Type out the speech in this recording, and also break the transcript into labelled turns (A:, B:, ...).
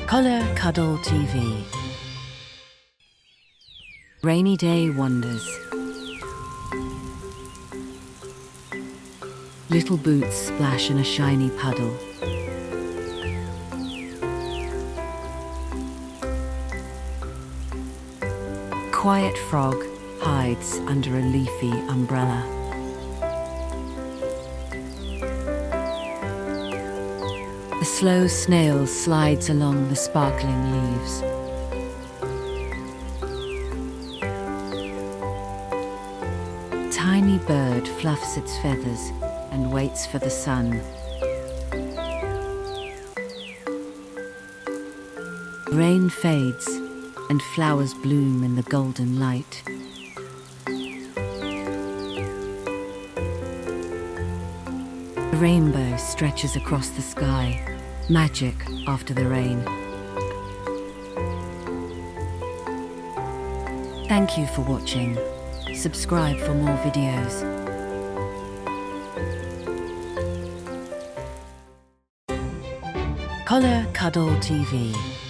A: ColorCuddleTV. Rainy Day Wonders. Little boots splash in a shiny puddle. Quiet frog hides under a leafy umbrella. The slow snail slides along the sparkling leaves. Tiny bird fluffs its feathers and waits for the sun. Rain fades and flowers bloom in the golden light. The rainbow stretches across the sky, magic after the rain. Thank you for watching. Subscribe for more videos. ColorCuddleTV.